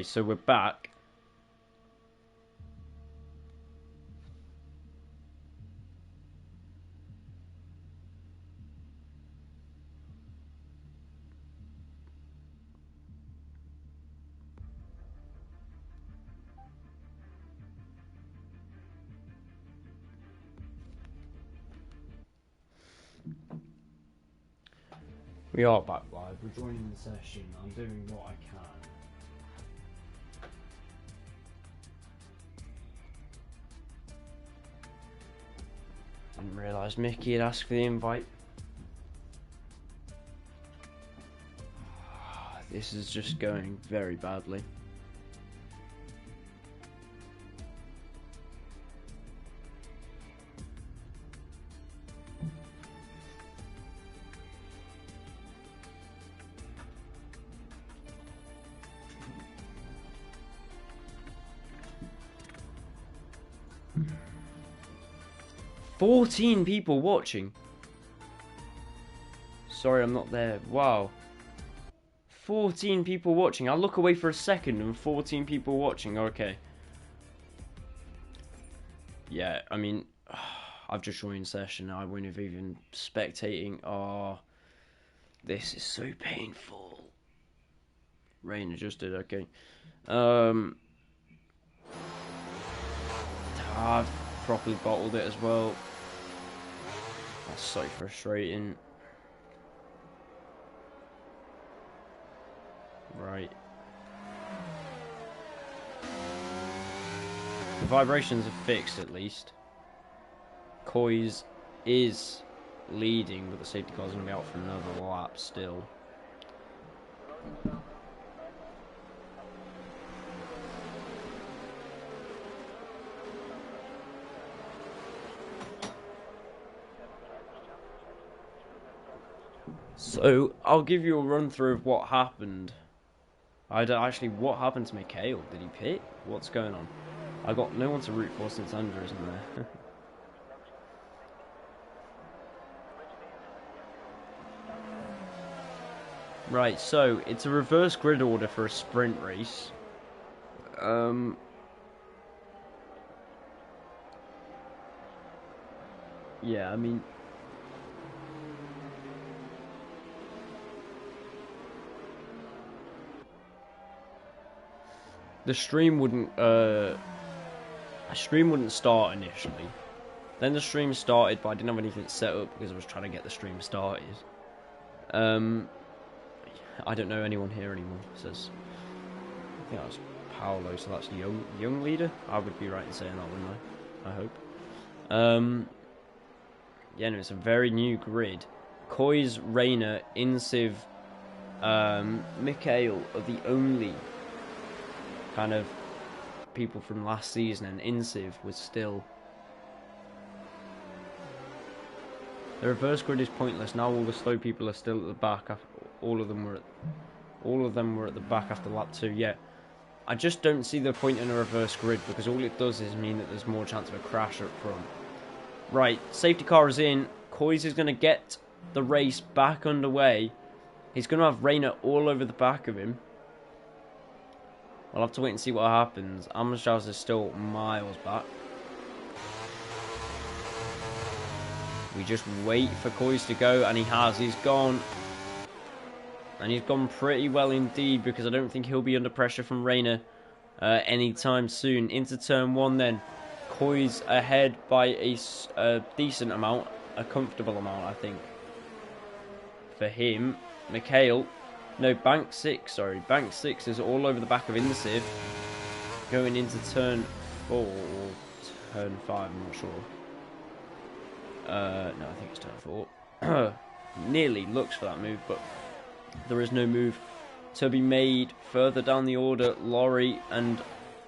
So we're back. We are back live. We're joining the session. I'm doing what I can. Didn't realise Mickey had asked for the invite. This is just going very badly. "14 people watching." Sorry, I'm not there. Wow. 14 people watching. I'll look away for a second and 14 people watching. Okay. Yeah, I mean, I've just joined session. I wouldn't have even spectating. Oh, this is so painful. Rain adjusted. Okay. I've properly bottled it as well. That's so frustrating. Right. The vibrations are fixed at least. Coys is leading, but the safety car's going to be out for another lap still. So, I'll give you a run through of what happened. What happened to Mikhail? Did he pit? What's going on? I got no one to root for since Andrew isn't there. Right, so it's a reverse grid order for a sprint race. Yeah, I mean, the stream wouldn't start initially. Then the stream started, but I didn't have anything set up because I was trying to get the stream started. I don't know anyone here anymore. It says, I think that was Paolo, so that's young leader. I would be right in saying that, wouldn't I? I hope. Yeah, no, it's a very new grid. Koi's, Rayner, Insiv, Mikhail are the only kind of people from last season, and Insiv was still. The reverse grid is pointless now. All the slow people are still at the back. All of them were at the back after lap 2. Yeah, I just don't see the point in a reverse grid because all it does is mean that there's more chance of a crash up front. Right, safety car is in. Kois is going to get the race back underway. He's going to have Rayner all over the back of him. I'll have to wait and see what happens. Amstrad is still miles back. We just wait for Kois to go, and he has. He's gone. And he's gone pretty well indeed, because I don't think he'll be under pressure from Rayner anytime soon. Into turn 1 then. Kois ahead by a decent amount, a comfortable amount, I think. For him, Mikhail. No, Bank 6, sorry. Bank 6 is all over the back of Insiv. Going into turn 4 or turn 5, I'm not sure. No, I think it's turn 4. Nearly looks for that move, but there is no move to be made. Further down the order, Laurie and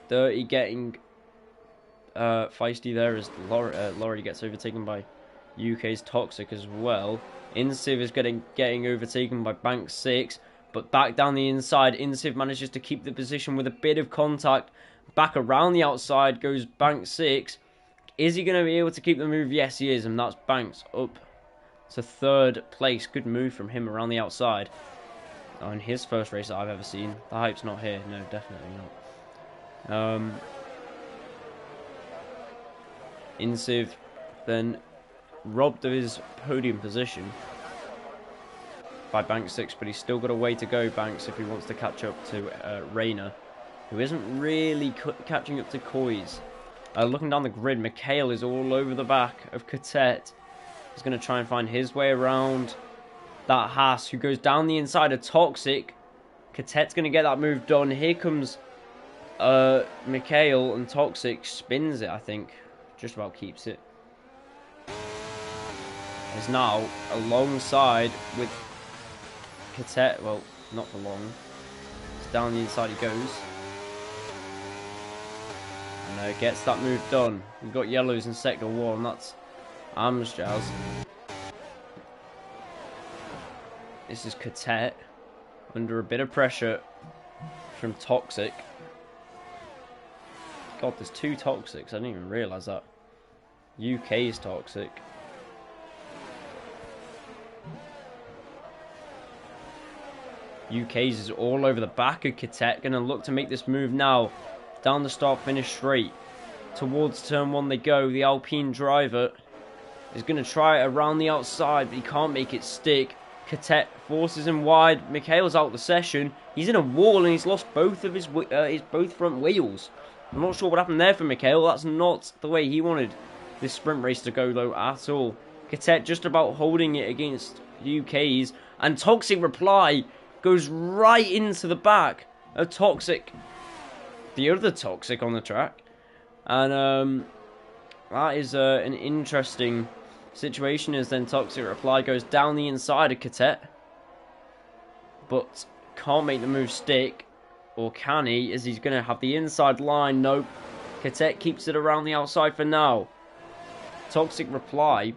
Dirty getting feisty there as Laurie gets overtaken by UK's Toxic as well. Insiv is getting overtaken by Bank 6, but back down the inside, Insiv manages to keep the position with a bit of contact. Back around the outside goes Bank 6. Is he going to be able to keep the move? Yes, he is, and that's Banks up to 3rd place. Good move from him around the outside. on his first race that I've ever seen. The hype's not here. No, definitely not. Insiv then robbed of his podium position by Banks 6, but he's still got a way to go, Banks, if he wants to catch up to Rayner, who isn't really catching up to Coys. Looking down the grid, Mikhail is all over the back of Catet. He's going to try and find his way around that Haas, who goes down the inside of Toxic. Catet's going to get that move done. Here comes Mikhail, and Toxic spins it, I think. Just about keeps it. Is now alongside with Catet. Well, not for long. It's down the inside he goes. And gets that move done. We've got yellows in sector 1. That's Amjaz. This is Catet under a bit of pressure from Toxic. God, there's 2 Toxics. I didn't even realise that. UK is Toxic. UK's is all over the back of Catet. Going to look to make this move now. Down the start finish straight. Towards turn 1 they go. The Alpine driver is going to try it around the outside, but he can't make it stick. Catet forces him wide. Mikhail's out of the session. He's in a wall and he's lost both of his both front wheels. I'm not sure what happened there for Mikhail. That's not the way he wanted this sprint race to go, though, at all. Catet just about holding it against UK's, and Toxic Reply goes right into the back of Toxic, the other Toxic on the track. And that is an interesting situation, as then Toxic Reply goes down the inside of Catet, but can't make the move stick. Or can he, as he's going to have the inside line? Nope. Catet keeps it around the outside for now. Toxic Reply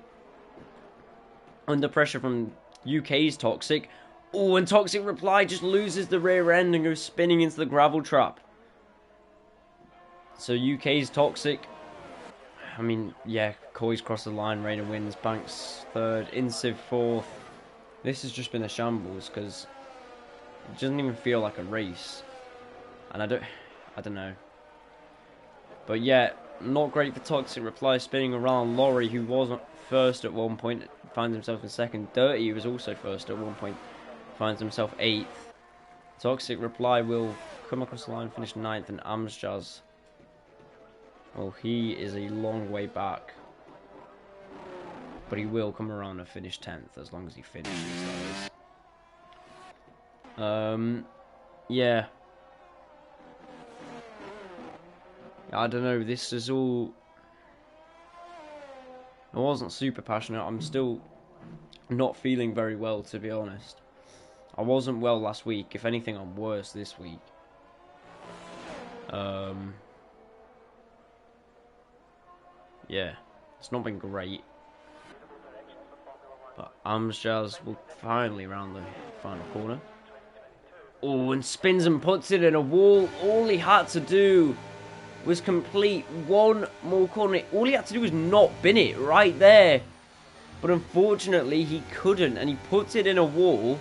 under pressure from UK's Toxic. Oh, and Toxic Reply just loses the rear end and goes spinning into the gravel trap. So UK's Toxic. I mean, yeah, Coy's crossed the line. Rayner wins. Banks 3rd. Insiv 4th. This has just been a shambles because it doesn't even feel like a race. And I don't know. But yeah, not great for Toxic Reply spinning around. Laurie, who was first at one point, finds himself in second. Dirty, who was also first at one point, finds himself 8th. Toxic Reply will come across the line, finish 9th, and Amjaz, well, he is a long way back. But he will come around and finish 10th, as long as he finishes, that is. Yeah. I don't know, this is all... I wasn't super passionate. I'm still not feeling very well, to be honest. I wasn't well last week. If anything, I'm worse this week. Yeah, it's not been great. But Amjaz will finally round the final corner. Oh, and spins and puts it in a wall. All he had to do was complete one more corner. All he had to do was not bin it right there. But unfortunately, he couldn't. And he puts it in a wall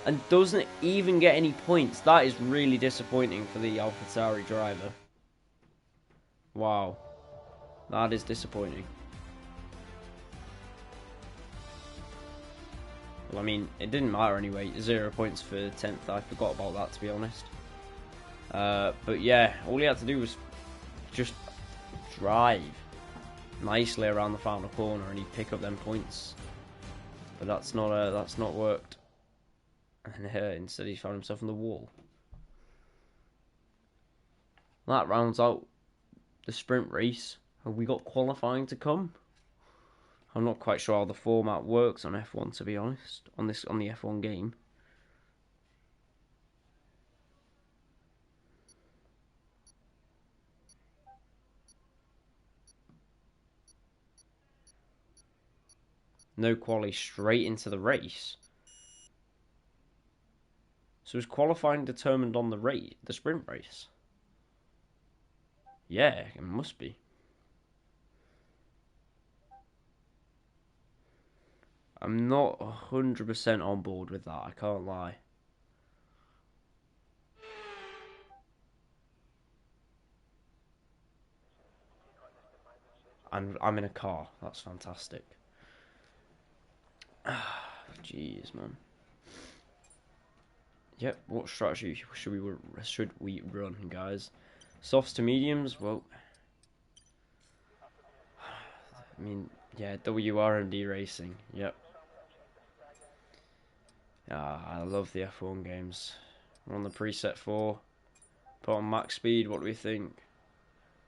and doesn't even get any points. That is really disappointing for the AlphaTauri driver. Wow. That is disappointing. Well, I mean, it didn't matter anyway. 0 points for 10th. I forgot about that, to be honest. But yeah, all he had to do was just drive nicely around the final corner and he'd pick up them points. But that's not worked. And instead he found himself in the wall. That rounds out the sprint race. Have we got qualifying to come? I'm not quite sure how the format works on F1, to be honest, on the F1 game. No quali, straight into the race. So is qualifying determined on the sprint race? Yeah, it must be. I'm not 100% on board with that, I can't lie. I'm in a car. That's fantastic. Jeez, man. Yep. What strategy should we run, guys? Softs to mediums. Well, I mean, yeah. WRMD racing. Yep. I love the F1 games. We're on the preset 4. Put on max speed. What do we think?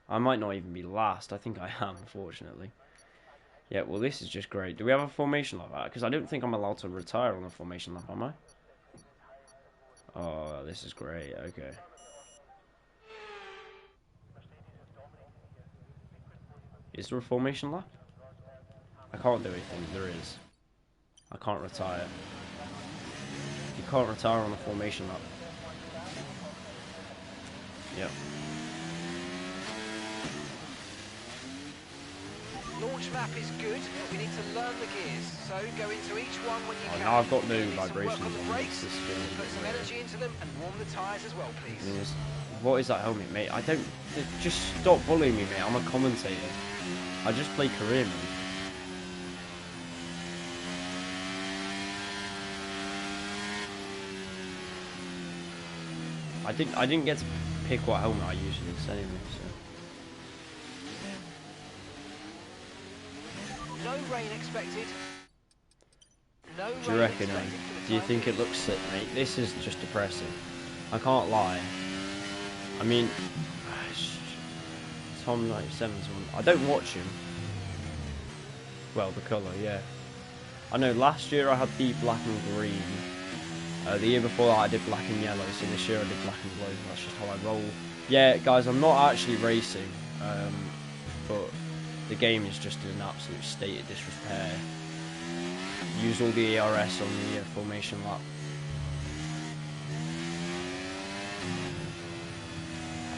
I might not even be last. I think I am, unfortunately. Yeah, well, this is just great. Do we have a formation lap? Because I don't think I'm allowed to retire on a formation lap, am I? Oh, this is great. Okay. Is there a formation lap? I can't do anything. There is. I can't retire. You can't retire on a formation lap. Yep. Launch map is good, but we need to learn the gears. So go into each one when you can. Now I've got no vibrations on the brakes. Put some energy into them and warm the tyres as well, please. What is that helmet, mate? I don't. Just stop bullying me, mate. I'm a commentator. I just play career mode. I didn't get to pick what helmet I usually use anyway, so. No rain expected. No Do you reckon, do you think it looks sick, mate? This is just depressing. I can't lie. I mean, Tom 97's one. I don't watch him. Well, the colour, yeah. I know last year I had the black and green. The year before that I did black and yellow, so this year I did black and blue. That's just how I roll. Yeah, guys, I'm not actually racing, but the game is just in an absolute state of disrepair. Use all the ARS on the formation lap.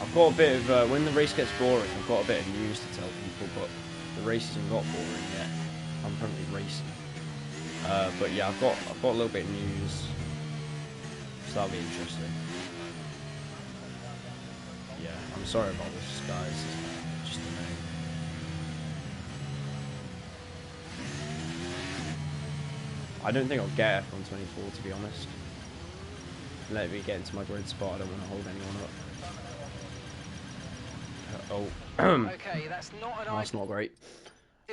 I've got a bit of, when the race gets boring, I've got a bit of news to tell people, but the race hasn't got boring yet. I'm currently racing. But yeah, I've got a little bit of news. So that'll be interesting. Yeah, I'm sorry about this, guys. Just annoying. I don't think I'll get F124, to be honest. Let me get into my grid spot. I don't want to hold anyone up. Okay, that's not great.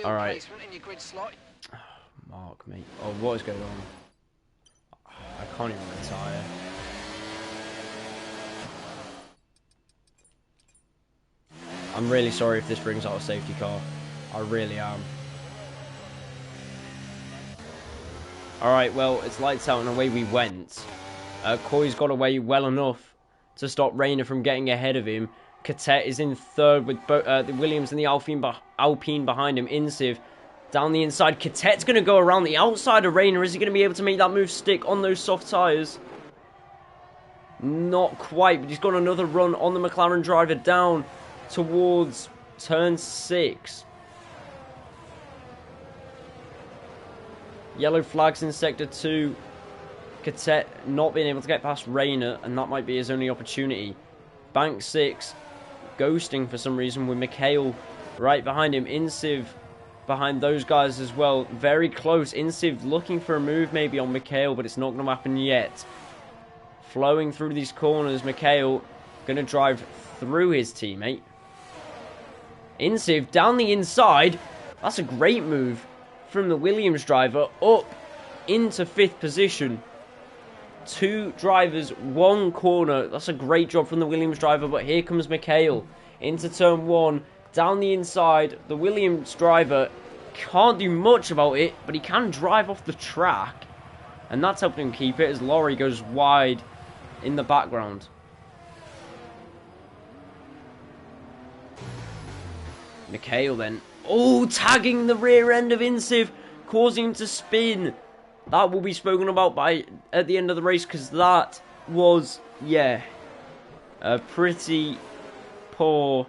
All right. In your grid slot. Mark, mate. Oh, what is going on? I can't even retire. I'm really sorry if this brings out a safety car. I really am. Alright, well, it's lights out and away we went. Coy's got away well enough to stop Rayner from getting ahead of him. Catet is in third with the Williams and the Alpine behind him. Insiv down the inside. Catet's going to go around the outside of Rayner. Is he going to be able to make that move stick on those soft tyres? Not quite, but he's got another run on the McLaren driver down towards turn 6. Yellow flags in sector 2. Catet not being able to get past Rayner, and that might be his only opportunity. Bank 6 ghosting for some reason with Mikhail right behind him. Insiv behind those guys as well. Very close. Insiv looking for a move maybe on Mikhail, but it's not going to happen yet. Flowing through these corners, Mikhail going to drive through his teammate. Insiv down the inside. That's a great move from the Williams driver up into 5th position. 2 drivers, 1 corner. That's a great job from the Williams driver, but here comes Mikhail into turn 1. Down the inside, the Williams driver can't do much about it, but he can drive off the track. And that's helping him keep it as Laurie goes wide in the background. Mikhail then, tagging the rear end of Insiv, causing him to spin. That will be spoken about at the end of the race, because that was, yeah, a pretty poor.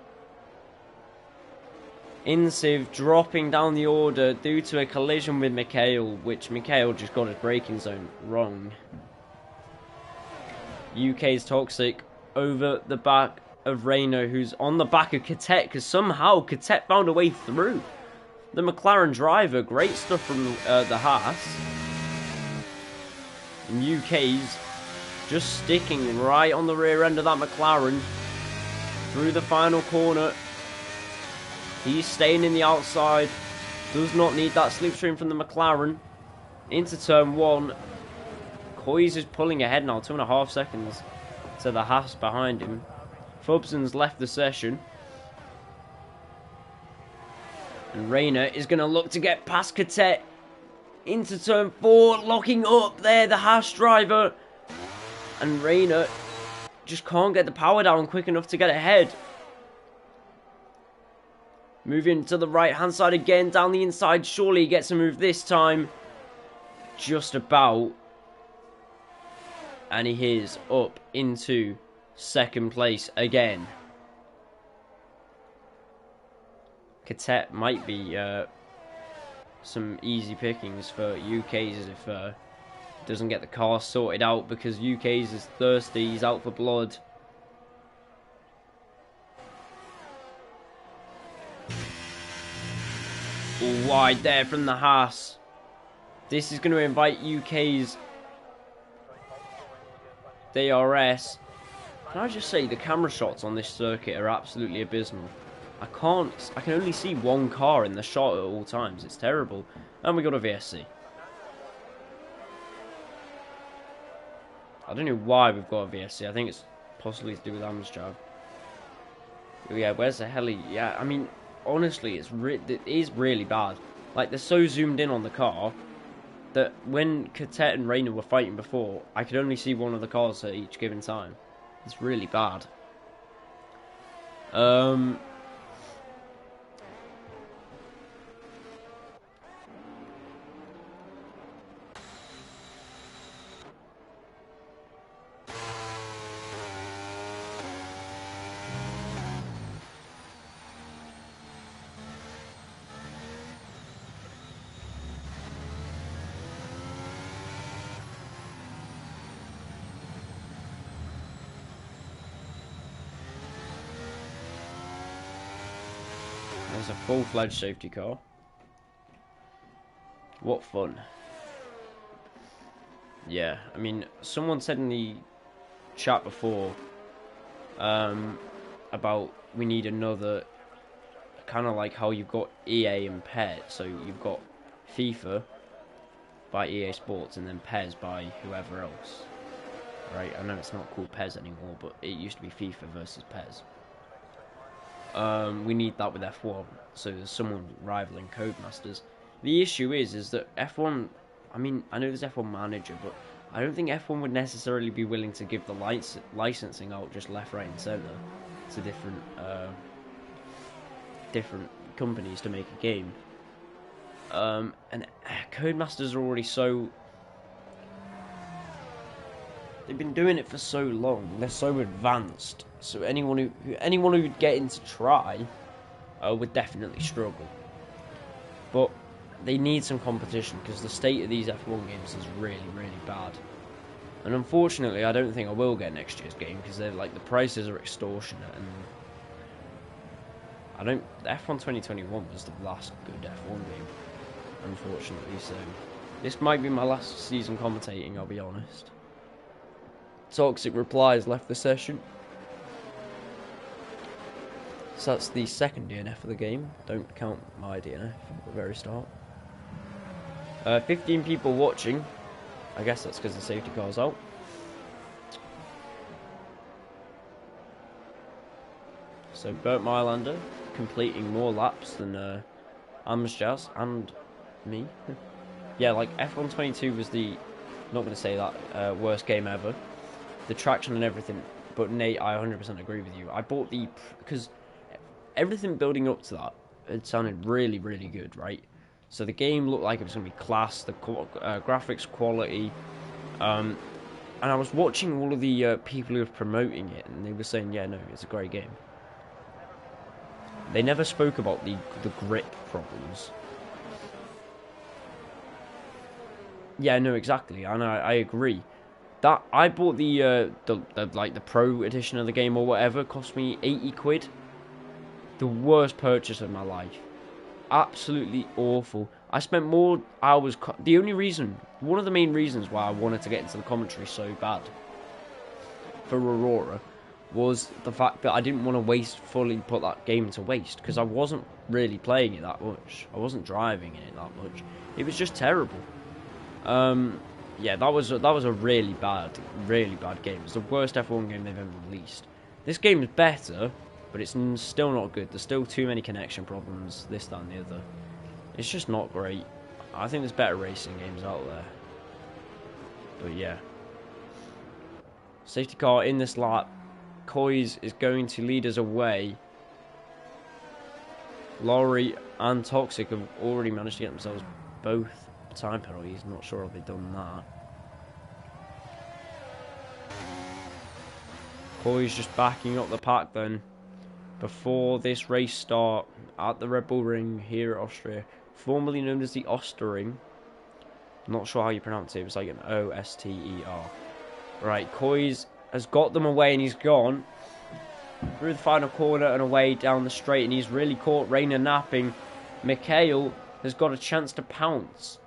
Insiv dropping down the order due to a collision with Mikhail, which Mikhail just got his braking zone wrong. UK's Toxic over the back of Renault, who's on the back of Catet, because somehow Catet found a way through. The McLaren driver, great stuff from the Haas. And UK's just sticking right on the rear end of that McLaren through the final corner. He's staying in the outside. Does not need that slipstream from the McLaren. Into turn 1. Coyes is pulling ahead now, 2.5 seconds to the Haas behind him. Fubson's left the session. And Rayner is going to look to get past Catet. Into turn 4, locking up there, the Haas driver. And Rayner just can't get the power down quick enough to get ahead. Moving to the right hand side again, down the inside. Surely he gets a move this time. Just about. And he is up into second place again. Catet might be some easy pickings for UK's if doesn't get the car sorted out, because UK's is thirsty, he's out for blood. All wide there from the Haas. This is going to invite UK's DRS. Can I just say, the camera shots on this circuit are absolutely abysmal. I can only see one car in the shot at all times. It's terrible. And we got a VSC. I don't know why we've got a VSC. I think it's possibly to do with Amstrad. Yeah, where's the heli? Yeah, I mean, honestly, it is really bad. Like, they're so zoomed in on the car that when Catet and Rayner were fighting before, I could only see one of the cars at each given time. It's really bad. There's a full-fledged safety car. What fun. Yeah, I mean, someone said in the chat before about we need another, kind of like how you've got EA and PES. So you've got FIFA by EA Sports and then PES by whoever else. Right, I know it's not called PES anymore, but it used to be FIFA versus PES. We need that with F1, so there's someone rivaling Codemasters. The issue is that F1, I mean, I know there's F1 Manager, but I don't think F1 would necessarily be willing to give the licensing out just left, right, and centre to different companies to make a game. And Codemasters are already so... They've been doing it for so long. They're so advanced. So anyone who would get in to try would definitely struggle. But they need some competition, because the state of these F1 games is really, really bad. And unfortunately, I don't think I will get next year's game, because they're like, the prices are extortionate, and I don't. F1 2021 was the last good F1 game, unfortunately. So this might be my last season commentating, I'll be honest. Toxic Replies left the session. So that's the second DNF of the game. Don't count my DNF at the very start. 15 people watching. I guess that's because the safety car's out. So Bert Mylander completing more laps than Amjaz and me. Yeah, like F1 22 was the, not going to say that, worst game ever. The traction and everything, but Nate, I 100% agree with you. I bought because everything building up to that, it sounded really, really good, right? So the game looked like it was going to be class, the graphics quality, and I was watching all of the people who were promoting it, and they were saying, yeah, no, it's a great game. They never spoke about the grip problems. Yeah, no, exactly, and I agree. That I bought the like the pro edition of the game or whatever. It cost me 80 quid. The worst purchase of my life. Absolutely awful. I spent more hours. The only reason, one of the main reasons why I wanted to get into the commentary so bad for Aurora was the fact that I didn't want to fully put that game to waste, because I wasn't really playing it that much. I wasn't driving in it that much. It was just terrible. Yeah, that was a really bad game. It's the worst F1 game they've ever released. This game is better, but it's still not good. There's still too many connection problems, this, that, and the other. It's just not great. I think there's better racing games out there. But yeah. Safety car in this lap. Coys is going to lead us away. Laurie and Toxic have already managed to get themselves both time penalties. Not sure if they've done that. Coys just backing up the pack then. Before this race start at the Red Bull Ring here at Austria, formerly known as the Osterring. Not sure how you pronounce it. It's like an O-S-T-E-R. Right, Coys has got them away and he's gone through the final corner and away down the straight, and he's really caught Rayner napping. Mikhail has got a chance to pounce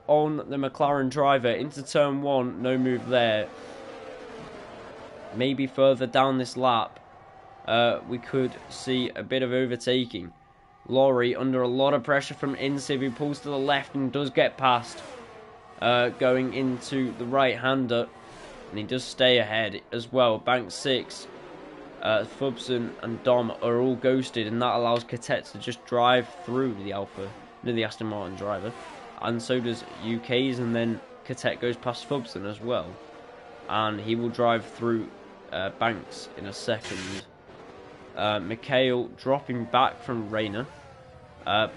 on the McLaren driver into turn 1. No move there. Maybe further down this lap we could see a bit of overtaking. Laurie under a lot of pressure from Insiv, who pulls to the left and does get past, going into the right-hander, and he does stay ahead as well. Bank 6, Fubson and Dom are all ghosted, and that allows Catet to just drive through the Aston Martin driver, and so does UK's, and then Catet goes past Fubson as well, and he will drive through Banks in a second. Mikhail dropping back from Rayner,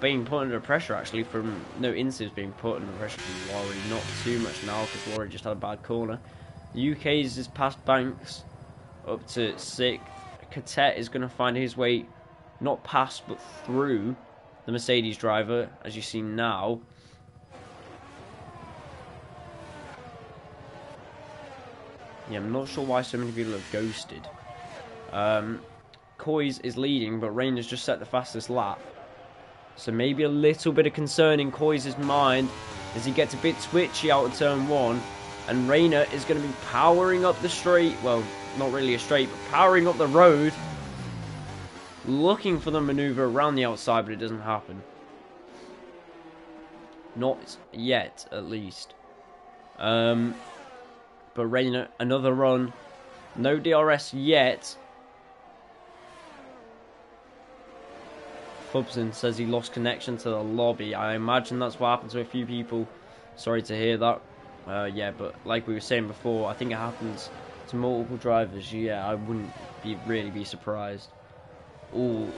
being put under pressure actually from Insiv's being put under pressure from Laurie. Not too much now because Laurie just had a bad corner. The UK's is past Banks up to 6th. Catet is going to find his way not past but through the Mercedes driver, as you see now. Yeah, I'm not sure why so many people have ghosted. Coys is leading, but Rayner's just set the fastest lap. So maybe a little bit of concern in Coys' mind as he gets a bit twitchy out of turn 1. And Rayner is going to be powering up the straight. Well, not really a straight, but powering up the road. Looking for the manoeuvre around the outside, but it doesn't happen. Not yet, at least. But Rayner, another run. No DRS yet. Fubson says he lost connection to the lobby. I imagine that's what happened to a few people. Sorry to hear that. Yeah, but like we were saying before, I think it happens to multiple drivers. Yeah, I wouldn't really be surprised. Oh,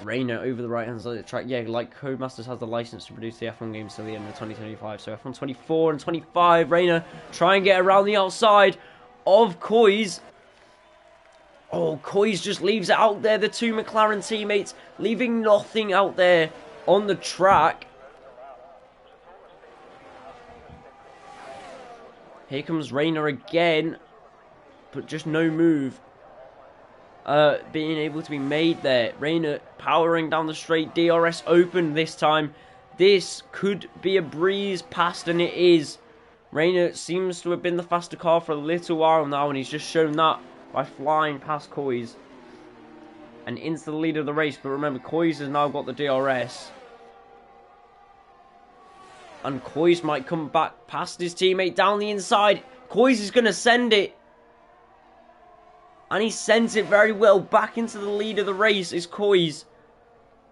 Rayner over the right hand side of the track. Yeah, like Codemasters has the license to produce the F1 games till the end of 2025. So F1 24 and 25, Rayner try and get around the outside of Coys. Oh, Coys just leaves it out there. The two McLaren teammates leaving nothing out there on the track. Here comes Rayner again, but just no move being able to be made there. Rayner powering down the straight, DRS open this time. This could be a breeze past, and it is. Rayner seems to have been the faster car for a little while now, and he's just shown that by flying past Coys and into the lead of the race. But remember, Coys has now got the DRS. And Coys might come back past his teammate down the inside. Coys is going to send it. And he sends it very well. Back into the lead of the race is Coys.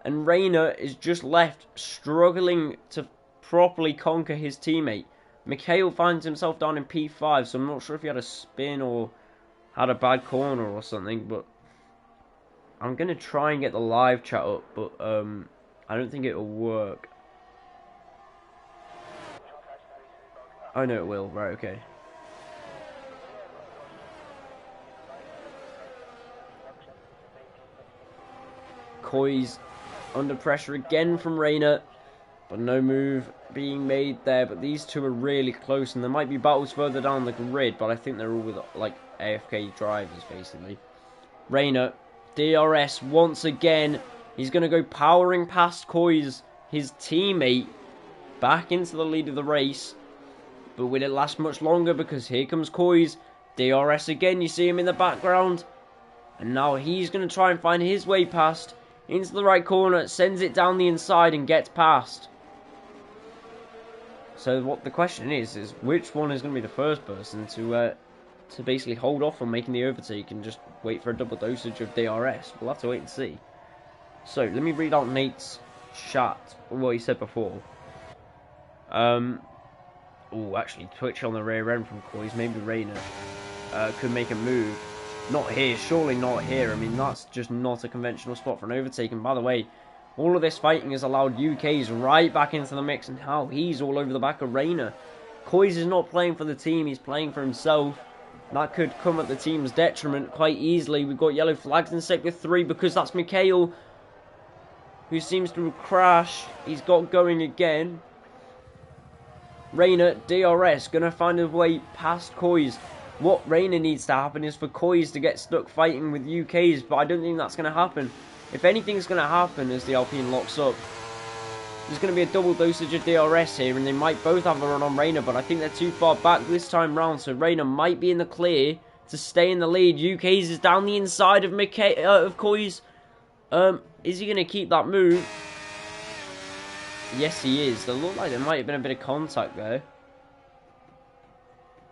And Rayner is just left struggling to properly conquer his teammate. Mikhail finds himself down in P5. So I'm not sure if he had a spin or had a bad corner or something. But I'm going to try and get the live chat up. But I don't think it will work. Oh no, it will. Right, okay. Coys under pressure again from Rayner. But no move being made there. But these two are really close, and there might be battles further down the grid, but I think they're all with like AFK drivers basically. Rayner, DRS once again. He's going to go powering past Koi's, his teammate, back into the lead of the race. But will it last much longer? Because here comes Koi's. DRS again, you see him in the background. And now he's going to try and find his way past. Into the right corner, sends it down the inside and gets past. So what the question is which one is going to be the first person to basically hold off on making the overtake and just wait for a double dosage of DRS? We'll have to wait and see. So, let me read out Nate's chat, what he said before. Oh, actually, Twitch on the rear end from Koi's. Maybe Rayner could make a move. Not here, surely not here. I mean, that's just not a conventional spot for an overtake. And by the way, all of this fighting has allowed UK's right back into the mix. And now he's all over the back of Rayner. Koi's is not playing for the team, he's playing for himself. That could come at the team's detriment quite easily. We've got yellow flags in sector 3 because that's Mikhail, who seems to have crashed. He's got going again. Rayner, DRS, going to find a way past Koi's. What Rayner needs to happen is for Koi's to get stuck fighting with UK's, but I don't think that's going to happen. If anything's going to happen as the Alpine locks up, there's going to be a double dosage of DRS here, and they might both have a run on Rayner, but I think they're too far back this time round, so Rayner might be in the clear to stay in the lead. UK's is down the inside of Koi's. Is he going to keep that move? Yes, he is. It looked like there might have been a bit of contact there.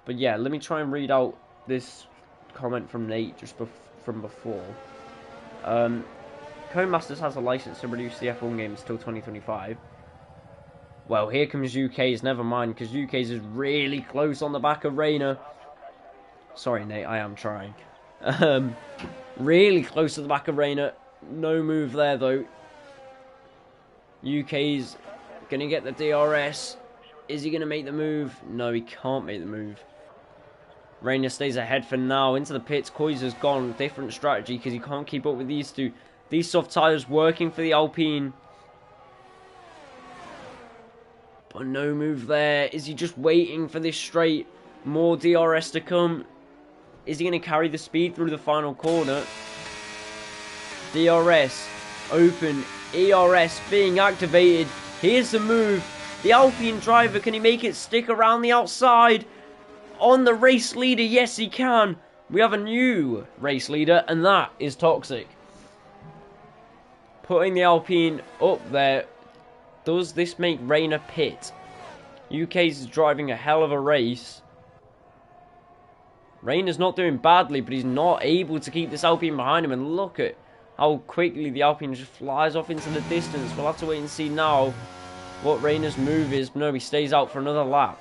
But yeah, let me try and read out this comment from Nate just from before. Codemasters has a license to produce the F1 games till 2025. Well, here comes UK's. Never mind, because UK's is really close on the back of Rayner. Sorry, Nate, I am trying. Really close to the back of Rayner. No move there, though. UK's going to get the DRS. Is he going to make the move? No, he can't make the move. Rayner stays ahead for now. Into the pits. Koi's has gone. Different strategy because he can't keep up with these two. These soft tyres working for the Alpine. But no move there. Is he just waiting for this straight? More DRS to come. Is he going to carry the speed through the final corner? DRS open. ERS being activated. Here's the move. The Alpine driver, can he make it stick around the outside? On the race leader, yes he can. We have a new race leader, and that is Toxic. Putting the Alpine up there. Does this make Rayner pit? UK's is driving a hell of a race. Rayner's not doing badly, but he's not able to keep this Alpine behind him. And look at how quickly the Alpine just flies off into the distance. We'll have to wait and see now what Rayner's move is. No, he stays out for another lap.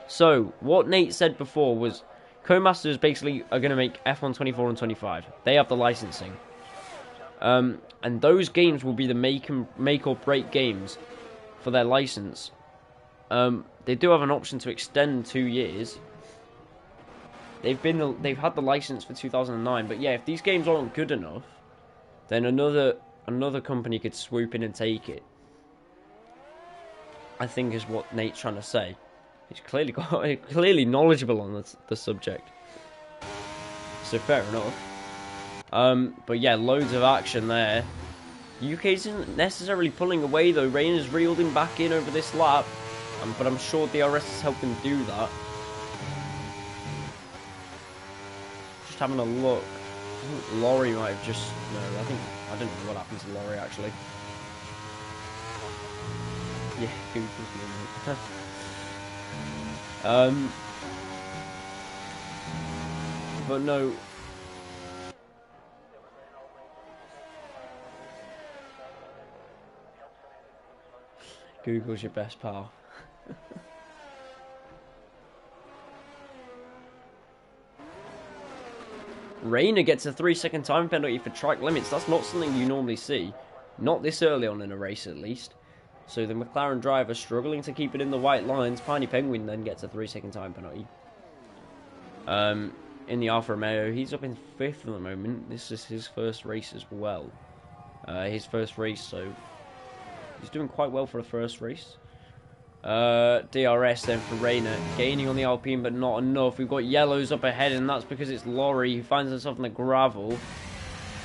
So, what Nate said before was Codemasters basically are going to make F1 24 and 25. They have the licensing. And those games will be the make or break games for their license. They do have an option to extend 2 years. They've had the license for 2009, but yeah, if these games aren't good enough, then another company could swoop in and take it. I think is what Nate's trying to say. He's clearly knowledgeable on the subject. So fair enough. But yeah, loads of action there. UK isn't necessarily pulling away though. Rayner's reeled him back in over this lap, but I'm sure DRS has helped him do that. Just having a look. I think Laurie might have just... No, I don't know what happened to Laurie actually. Yeah, Google's but no. Google's your best pal. Rayner gets a 3-second time penalty for track limits. That's not something you normally see. Not this early on in a race, at least. So the McLaren driver struggling to keep it in the white lines. Piney Penguin then gets a 3-second time penalty. In the Alfa Romeo, he's up in 5th at the moment. This is his first race as well. His first race, so He's doing quite well for the first race. DRS then for Rayner, gaining on the Alpine, but not enough. We've got yellows up ahead, and that's because it's Laurie who finds himself in the gravel.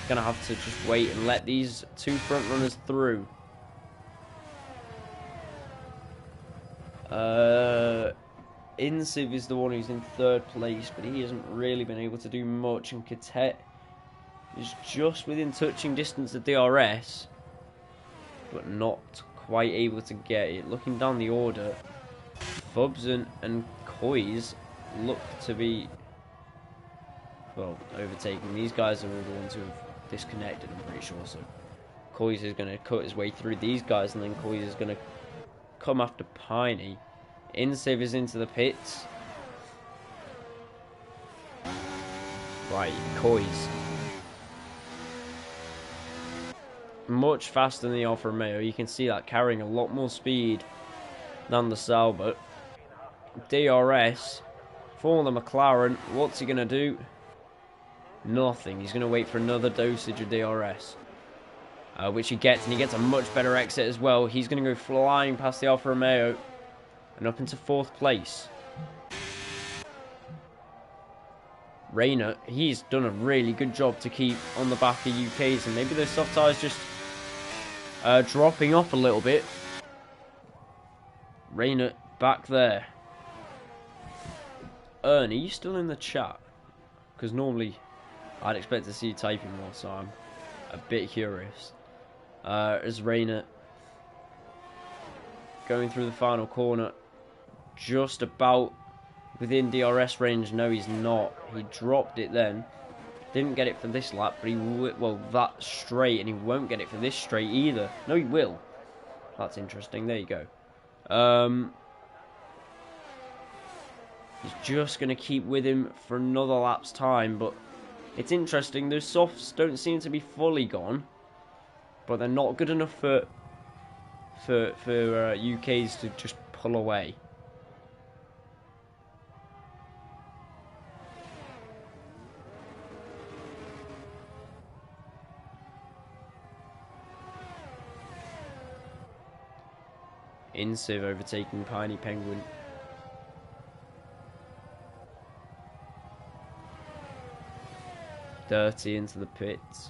Gonna have to just wait and let these two front runners through. Insiv is the one who's in third place, but he hasn't really been able to do much, and Cadet is just within touching distance of DRS, but not quite able to get it. Looking down the order, Fubs and Coys look to be, well, overtaking. These guys are all the ones who have disconnected, I'm pretty sure, so Coys is going to cut his way through these guys, and then Coys is going to come after Piney. Insiv is into the pits. Right, Coys. Much faster than the Alfa Romeo. You can see that carrying a lot more speed than the Sauber. DRS for the McLaren. What's he going to do? Nothing. He's going to wait for another dosage of DRS. Which he gets, and he gets a much better exit as well. He's going to go flying past the Alfa Romeo and up into fourth place. Rayner, he's done a really good job to keep on the back of UK's, and maybe those soft tyres just dropping off a little bit. Rayner back there. Ern, are you still in the chat? Because normally I'd expect to see you typing more, so I'm a bit curious. As Rayner going through the final corner, just about within DRS range. No, he's not. He dropped it then. Didn't get it for this lap, but he well, that straight, and he won't get it for this straight either. No, he will. That's interesting. There you go. He's just going to keep with him for another lap's time, but it's interesting. Those softs don't seem to be fully gone, but they're not good enough for UK's to just pull away. Insiv overtaking Piney Penguin. Dirty into the pits.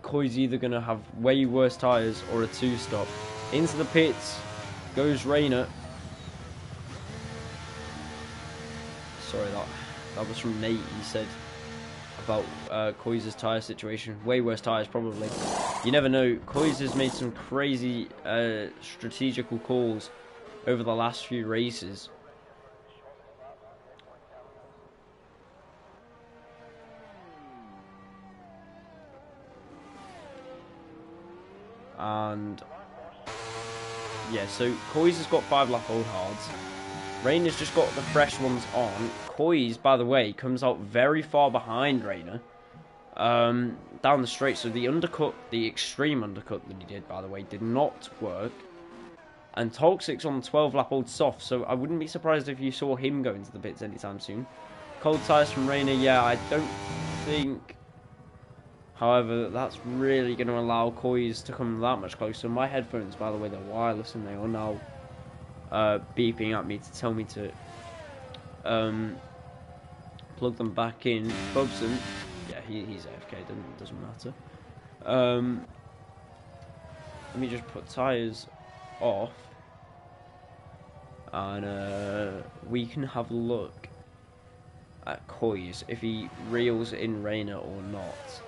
Coy's either going to have way worse tyres or a two-stop. Into the pits goes Rayner. Sorry, that was from Nate. He said about Coy's tyre situation. Way worse tyres, probably. You never know. Coy's has made some crazy strategical calls over the last few races. And yeah, so Coy's has got 5 lap old hards. Rayner's just got the fresh ones on. Coy's, by the way, comes out very far behind Rayner. Down the straight, so the undercut, the extreme undercut that he did, by the way, did not work. And Toxic's on 12 lap old soft, so I wouldn't be surprised if you saw him go into the pits anytime soon. Cold tyres from Rayner, yeah, I don't think, however, that's really going to allow Coy's to come that much closer. My headphones, by the way, they're wireless, and they are now beeping at me to tell me to plug them back in. Bubson, yeah, he's AFK, doesn't matter. Let me just put tyres off, and we can have a look at Coy's if he reels in Rayner or not.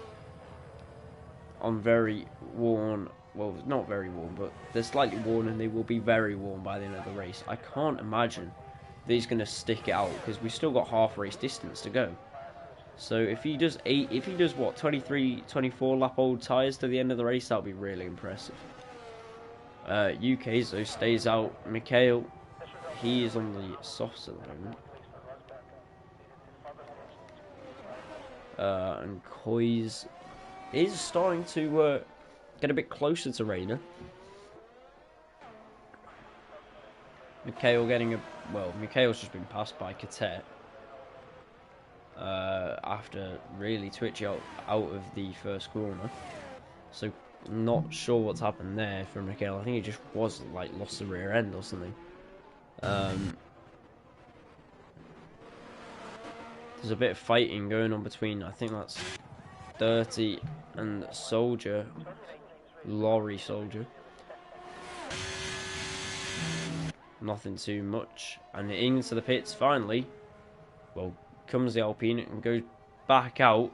On very worn, well, not very worn, but they're slightly worn, and they will be very worn by the end of the race. I can't imagine that he's going to stick it out, because we've still got half race distance to go. So if he does what, 23, 24 lap old tyres to the end of the race, that would be really impressive. UK's though stays out. Mikhail, he is on the softs at the moment. And Coy's is starting to get a bit closer to Rayner. Mikhail getting Mikhail's just been passed by Katet. After really twitching out of the first corner. So, not sure what's happened there for Mikhail. I think he just was, like, lost the rear end or something. There's a bit of fighting going on between, I think that's 30 and Soldier. Lorry Soldier. Nothing too much. And into the pits, finally. Well, comes the Alpine and goes back out.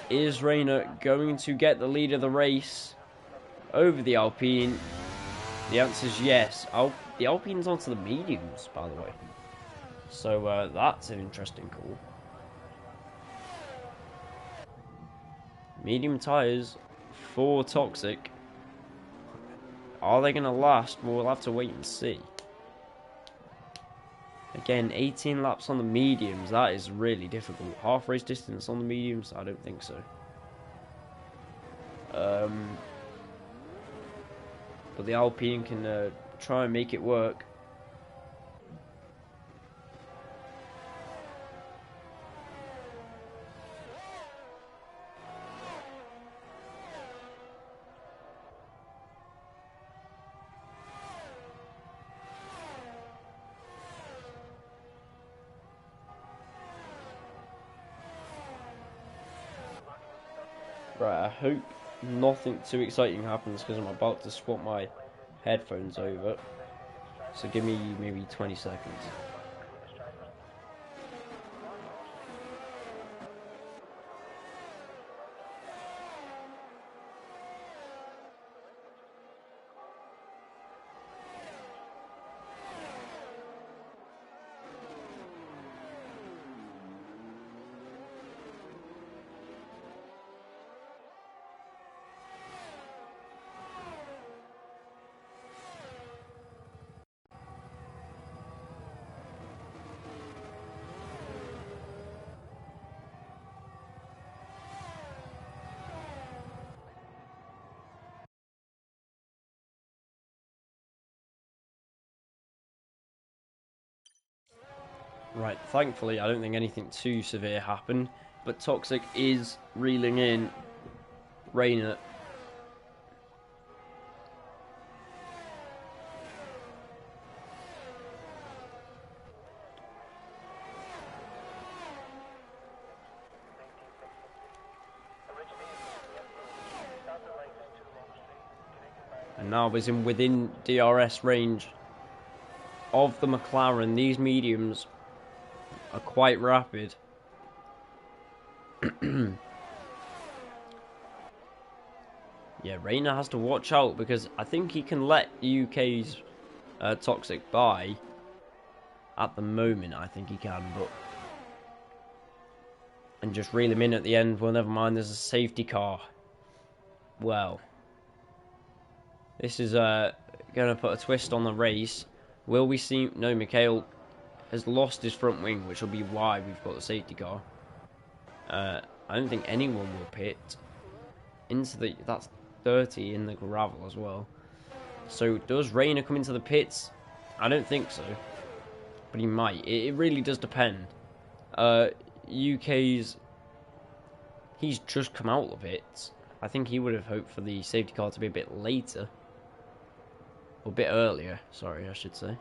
Is Rayner going to get the lead of the race over the Alpine? The answer is yes. The Alpine's onto the mediums, by the way. So that's an interesting call. Medium tyres for Toxic. Are they going to last? Well, we'll have to wait and see. Again, 18 laps on the mediums. That is really difficult. Half race distance on the mediums? I don't think so. But the Alpine can try and make it work. Right, I hope nothing too exciting happens because I'm about to swap my headphones over. So give me maybe 20 seconds. Right, thankfully I don't think anything too severe happened, but Toxic is reeling in Rayner. And now is in within DRS range of the McLaren. These mediums are quite rapid. Yeah, Rayner has to watch out because I think he can let UK's Toxic by. At the moment, I think he can, but... And just reel him in at the end. Well, never mind, there's a safety car. Well... This is going to put a twist on the race. Will we see... No, Mikhail has lost his front wing, which will be why we've got the safety car. I don't think anyone will pit. Into the... That's 30 in the gravel as well. So, does Rayner come into the pits? I don't think so. But he might. It really does depend. UK's... He's just come out of it. I think he would have hoped for the safety car to be a bit later. Or a bit earlier, sorry, I should say.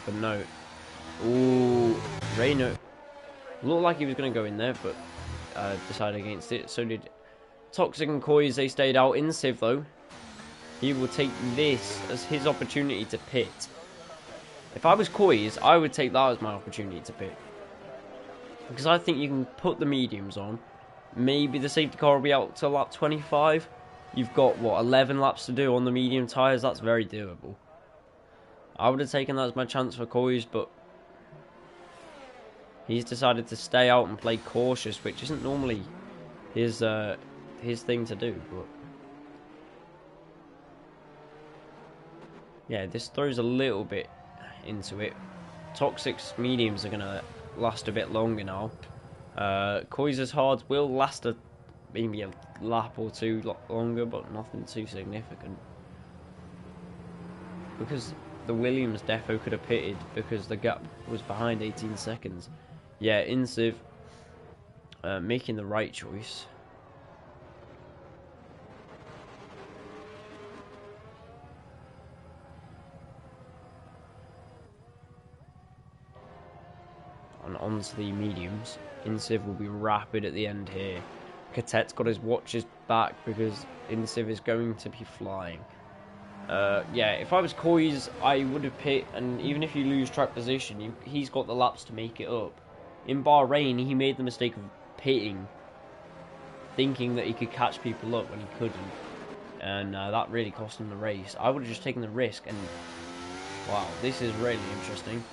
But no. Ooh, Rayner looked like he was going to go in there, but decided against it. So did Toxic and Coys. They stayed out. In Civ, though, he will take this as his opportunity to pit. If I was Coys, I would take that as my opportunity to pit. Because I think you can put the mediums on. Maybe the safety car will be out till lap 25. You've got, what, 11 laps to do on the medium tyres? That's very doable. I would have taken that as my chance for Coys, but he's decided to stay out and play cautious, which isn't normally his thing to do. But yeah, this throws a little bit into it. Toxic's mediums are going to last a bit longer now. Coys' hards will last maybe a lap or two longer, but nothing too significant. because the Williams defo could have pitted because the gap was behind 18 seconds. Yeah, Insiv making the right choice. And onto the mediums. Insiv will be rapid at the end here. Catet's got his watches back because Insiv is going to be flying. Yeah, if I was Coys, I would have pit, and even if you lose track position, he's got the laps to make it up. In Bahrain, he made the mistake of pitting, thinking that he could catch people up when he couldn't, and that really cost him the race. I would have just taken the risk, and wow, this is really interesting.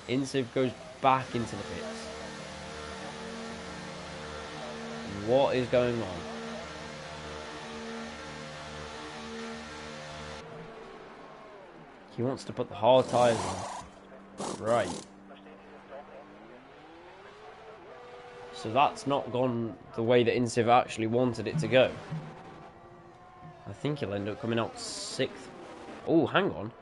Insiv goes back into the pits. What is going on? He wants to put the hard tyres on. Right. So that's not gone the way that Insiv actually wanted it to go. I think he'll end up coming out 6th. Oh, hang on.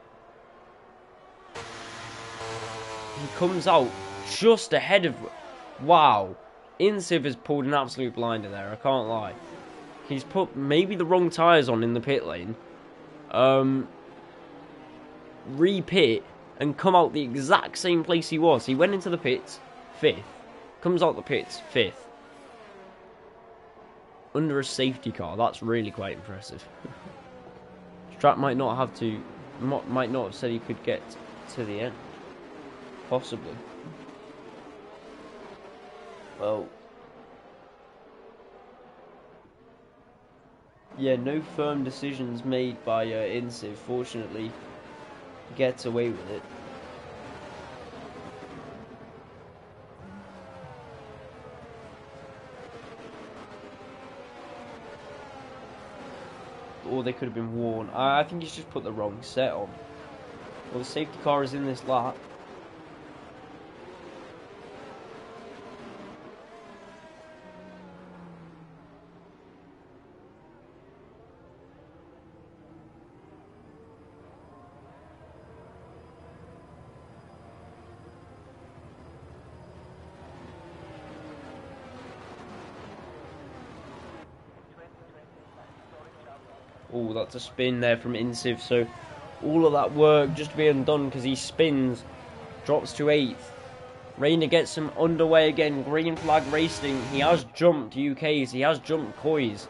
He comes out just ahead of... Wow. Insiv has pulled an absolute blinder there, I can't lie. He's put maybe the wrong tyres on in the pit lane. Re-pit and come out the exact same place he was. He went into the pits 5th, comes out the pits 5th under a safety car. That's really quite impressive. Strat might not have said he could get to the end, possibly. Well, yeah, no firm decisions made by Insiv. Fortunately, gets away with it. Or they could have been worn. I think he's just put the wrong set on. Well, the safety car is in this lap. Oh, that's a spin there from Insiv, so all of that work just being done because he spins, drops to 8th. Rayner gets him underway again, green flag racing. He has jumped UKs, he has jumped Coys.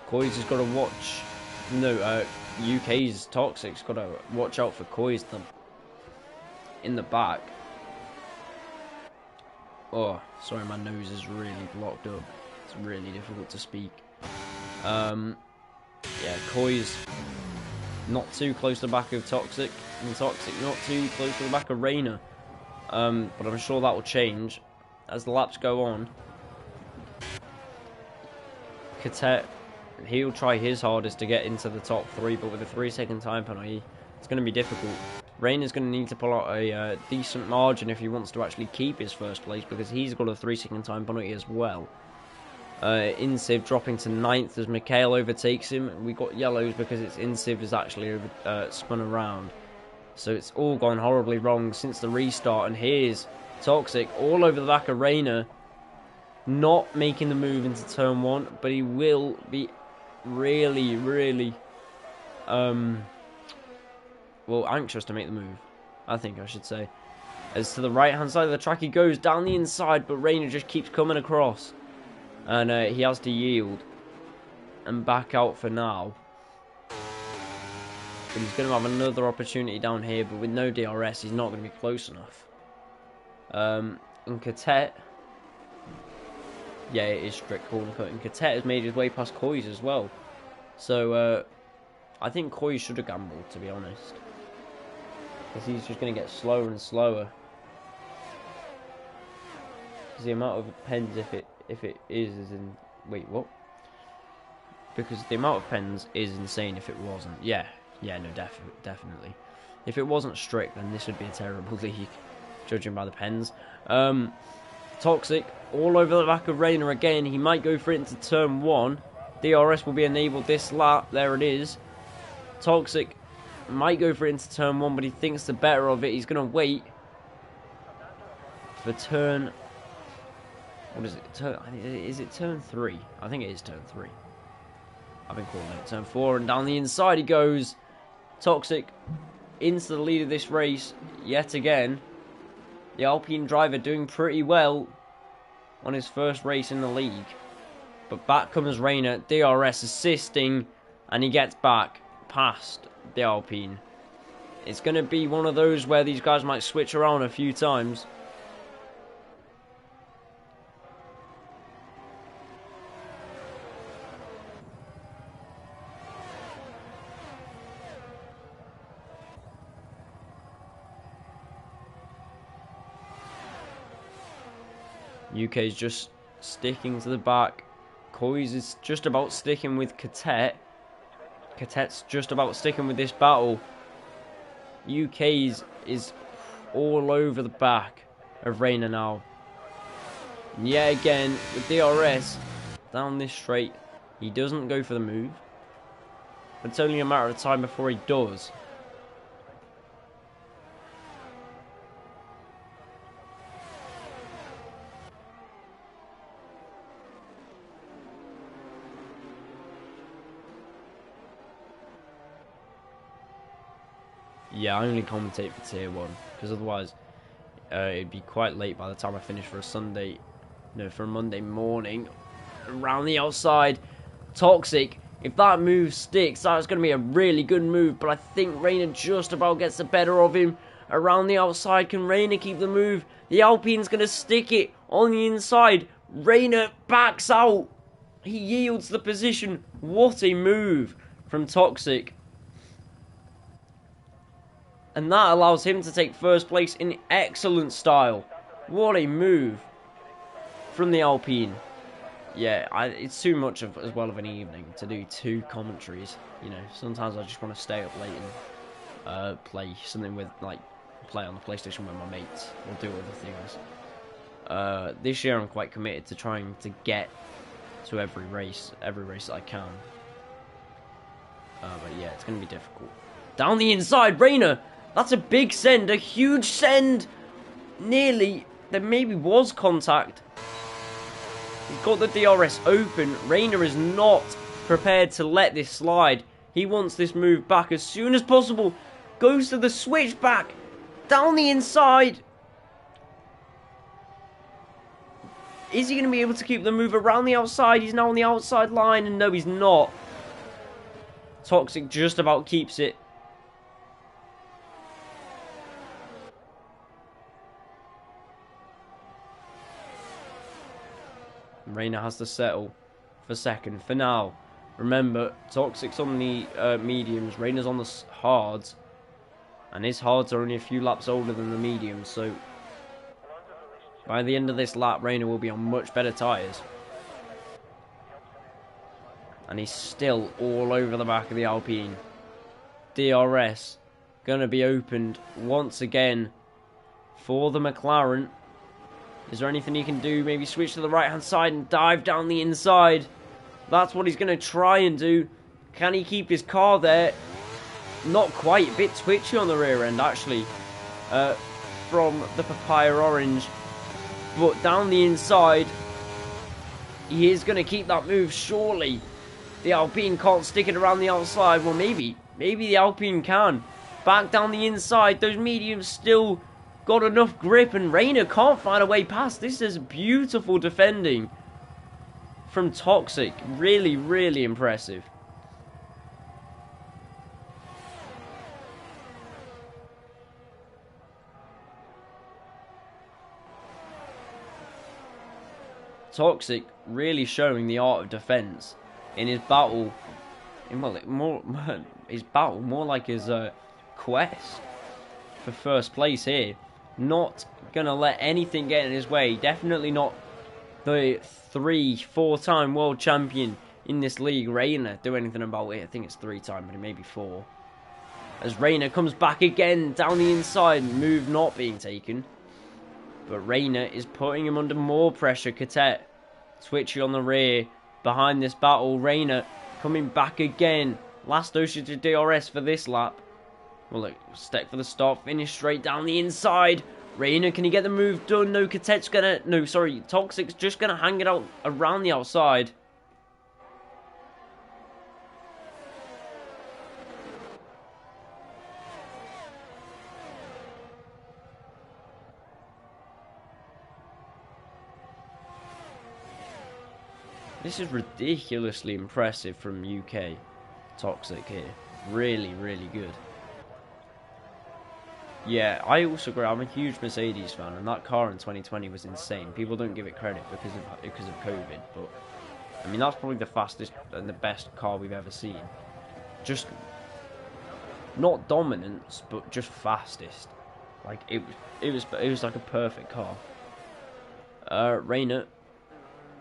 Coys has got to watch, no, UK's Toxic's got to watch out for Coys in the back. Oh, sorry, my nose is really blocked up. It's really difficult to speak. Yeah, Coy's not too close to the back of Toxic, and Toxic not too close to the back of Rayner. But I'm sure that will change as the laps go on. Catet, he'll try his hardest to get into the top 3, but with a 3-second time penalty, it's going to be difficult. Rayner's going to need to pull out a decent margin if he wants to actually keep his first place, because he's got a 3-second time penalty as well. Insiv dropping to 9th as Mikhail overtakes him. We got yellows because it's Insiv is actually spun around. So it's all gone horribly wrong since the restart. And here's Toxic all over the back of Rayner, not making the move into turn 1, but he will be really well, anxious to make the move, I think I should say. As to the right hand side of the track he goes, down the inside, but Rayner just keeps coming across. And he has to yield and back out for now. But he's going to have another opportunity down here, but with no DRS he's not going to be close enough. And Catet, yeah, it is strict corner cut, and Catet has made his way past Coys as well. So I think Coys should have gambled, to be honest, because he's just going to get slower and slower. Because the amount of pens, if it is in... Wait, what? Because the amount of pens is insane if it wasn't. Yeah, no, definitely. If it wasn't strict, then this would be a terrible league, judging by the pens. Toxic all over the back of Reina again. He might go for it into turn 1. DRS will be enabled this lap. There it is. Toxic might go for it into turn 1, but he thinks the better of it. He's going to wait for turn... What is it? Is it turn 3? I think it is turn 3. I've been calling it turn 4, and down the inside he goes. Toxic into the lead of this race yet again. The Alpine driver doing pretty well on his first race in the league. But back comes Reina, DRS assisting, and he gets back past the Alpine. It's going to be one of those where these guys might switch around a few times. UK is just sticking to the back. Coys is just about sticking with Catet. Catet's just about sticking with this battle. UK is all over the back of Reina now. And yet again, with DRS down this straight, he doesn't go for the move. It's only a matter of time before he does. Yeah, I only commentate for Tier 1, because otherwise it'd be quite late by the time I finish for a Sunday, no, for a Monday morning. Around the outside, Toxic, if that move sticks, that's going to be a really good move, but I think Reina just about gets the better of him. Around the outside, can Reina keep the move? The Alpine's going to stick it on the inside. Reina backs out. He yields the position. What a move from Toxic. And that allows him to take first place in excellent style. What a move from the Alpine. Yeah, it's too much of as well of an evening to do 2 commentaries. You know, sometimes I just want to stay up late and play something with, like, play on the PlayStation with my mates or do other things. This year I'm quite committed to trying to get to every race that I can. But yeah, it's going to be difficult. Down the inside, Reina! That's a big send, a huge send. Nearly, there maybe was contact. He's got the DRS open. Reina is not prepared to let this slide. He wants this move back as soon as possible. Goes to the switchback. Down the inside. Is he going to be able to keep the move around the outside? He's now on the outside line, and no, he's not. Toxic just about keeps it. Reina has to settle for second for now. Remember, Toxic's on the mediums, Reina's on the hards, and his hards are only a few laps older than the mediums, so by the end of this lap, Reina will be on much better tyres. And he's still all over the back of the Alpine. DRS going to be opened once again for the McLaren. Is there anything he can do? Maybe switch to the right-hand side and dive down the inside. That's what he's going to try and do. Can he keep his car there? Not quite. A bit twitchy on the rear end, actually, from the Papaya Orange. But down the inside, he is going to keep that move, surely. The Alpine can't stick it around the outside. Well, maybe the Alpine can. Back down the inside, those mediums still got enough grip, and Reina can't find a way past. This is beautiful defending from Toxic. Really, really impressive. Toxic really showing the art of defense in his battle. More like his quest for first place here. Not gonna let anything get in his way. Definitely not the 3-4-time world champion in this league, Reina, do anything about it. I think it's 3-time, but it may be 4. As Reina comes back again down the inside, move not being taken. But Rayner is putting him under more pressure. Catet, twitchy on the rear. Behind this battle, Rayner coming back again. Last Ocean to DRS for this lap. Well, look, step for the start, finish straight down the inside. Rayner, can he get the move done? No, Catet's gonna... No, sorry, Toxic's just gonna hang it out around the outside. This is ridiculously impressive from UK Toxic here. Really, really good. Yeah, I also agree. I'm a huge Mercedes fan, and that car in 2020 was insane. People don't give it credit because of COVID, but I mean that's probably the fastest and the best car we've ever seen. Just not dominance, but just fastest. Like it was like a perfect car. Rayner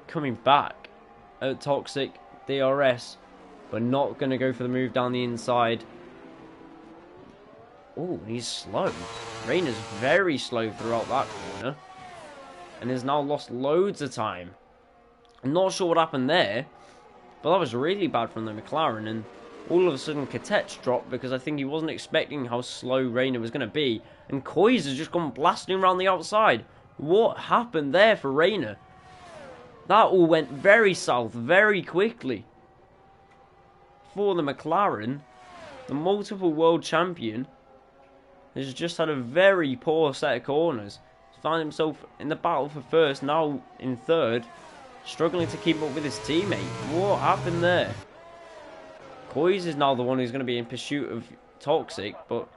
coming back at Toxic DRS, but not going to go for the move down the inside. Oh, he's slow. Rayner's very slow throughout that corner, and has now lost loads of time. I'm not sure what happened there, but that was really bad from the McLaren, and all of a sudden Catet's dropped because I think he wasn't expecting how slow Rayner was going to be, and Coys has just gone blasting around the outside. What happened there for Rayner? That all went very south very quickly. For the McLaren, the multiple world champion has just had a very poor set of corners. He's found himself in the battle for first, now in third, struggling to keep up with his teammate. What happened there? Coys is now the one who's going to be in pursuit of Toxic, but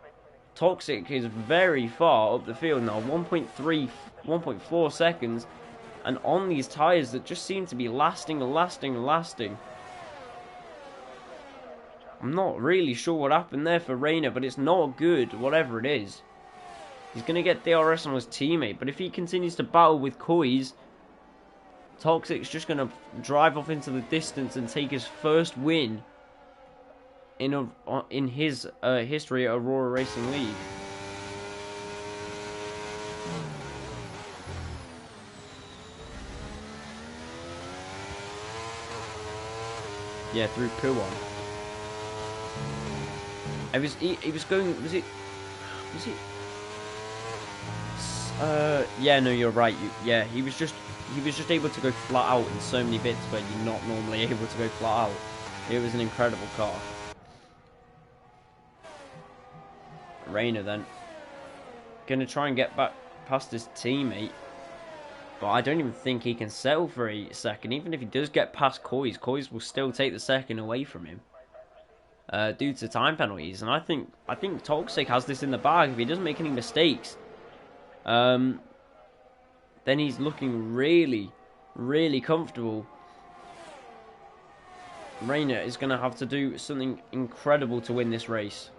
Toxic is very far up the field now, 1.4 seconds, and on these tyres that just seem to be lasting. I'm not really sure what happened there for Rayner, but it's not good, whatever it is. He's going to get DRS on his teammate, but if he continues to battle with Coys, Toxic's just going to drive off into the distance and take his first win in his history at Aurora Racing League. Yeah, through Puon. He was going. Was it? Yeah, no, you're right. He was just able to go flat out in so many bits where you're not normally able to go flat out. It was an incredible car. Rayner then gonna try and get back past his teammate, but I don't even think he can settle for a second. Even if he does get past Coys will still take the second away from him. Due to time penalties, and I think Toxic has this in the bag. If he doesn't make any mistakes, then he's looking really, really comfortable. Rayner is going to have to do something incredible to win this race.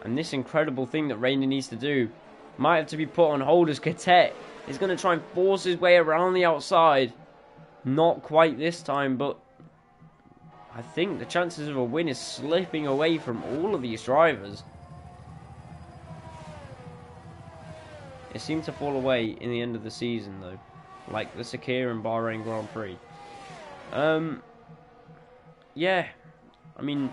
And this incredible thing that Rayner needs to do might have to be put on hold as Catet is going to try and force his way around the outside. Not quite this time, but I think the chances of a win is slipping away from all of these drivers. It seemed to fall away in the end of the season though, like the Sakir and Bahrain Grand Prix. Yeah, I mean,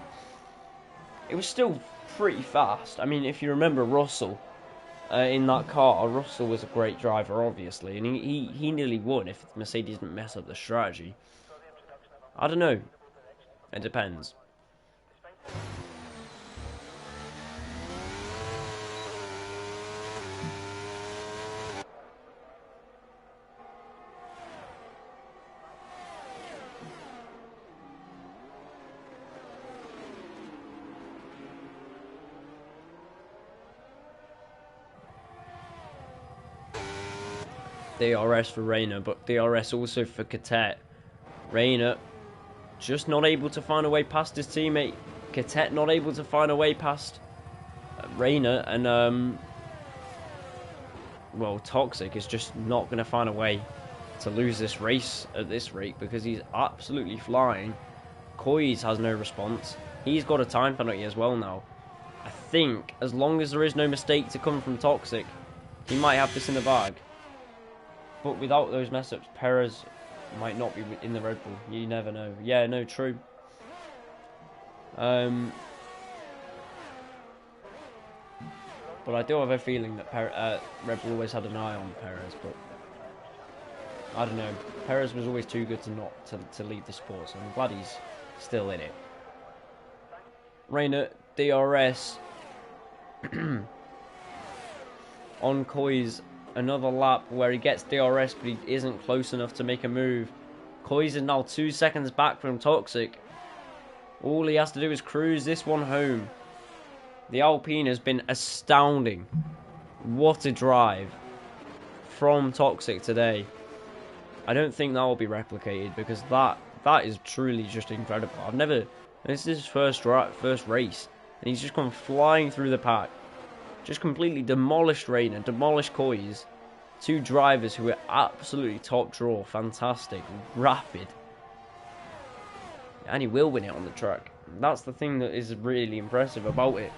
it was still pretty fast. I mean, if you remember Russell in that car, Russell was a great driver, obviously, and he nearly won if Mercedes didn't mess up the strategy. I don't know. It depends. DRS for Rayner, but DRS also for Catet. Rayner just not able to find a way past his teammate. Catet not able to find a way past Rayner, and well, Toxic is just not going to find a way to lose this race at this rate because he's absolutely flying. Coys has no response. He's got a time penalty as well now. I think as long as there is no mistake to come from Toxic, he might have this in the bag. But without those mess-ups, Perez might not be in the Red Bull. You never know. Yeah, no, true. But I do have a feeling that Red Bull always had an eye on Perez, but I don't know. Perez was always too good to lead the sport, so I'm glad he's still in it. Reina, DRS on Coys, another lap where he gets DRS, but he isn't close enough to make a move. Coys is now 2 seconds back from Toxic. All he has to do is cruise this one home. The Alpine has been astounding. What a drive from Toxic today. I don't think that will be replicated because that is truly just incredible. This is his first race, and he's just gone flying through the pack. Just completely demolished Reina, demolished Coys. Two drivers who are absolutely top draw, fantastic, rapid. And he will win it on the track. That's the thing that is really impressive about it.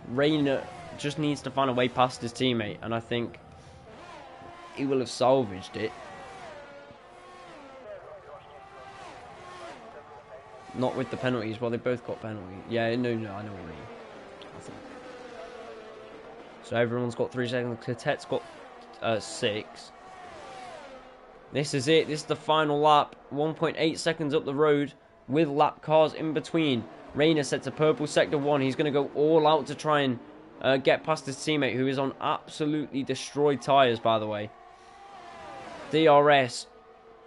Reina just needs to find a way past his teammate, and I think he will have salvaged it. Not with the penalties. Well, they both got penalties. Yeah, no, I know what you mean. So everyone's got 3 seconds. Catet's got 6. This is it. This is the final lap. 1.8 seconds up the road with lap cars in between. Reina sets a purple sector 1. He's going to go all out to try and get past his teammate, who is on absolutely destroyed tyres, by the way. DRS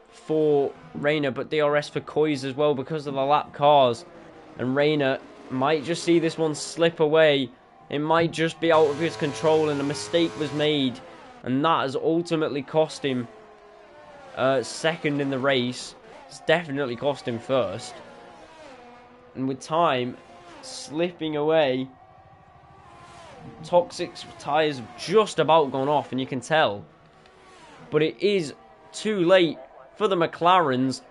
for Reina, but DRS for Coys as well because of the lap cars. And Reina might just see this one slip away. It might just be out of his control, and a mistake was made, and that has ultimately cost him second in the race. It's definitely cost him first. And with time slipping away, Toxic's tyres have just about gone off, and you can tell. But it is too late for the McLarens,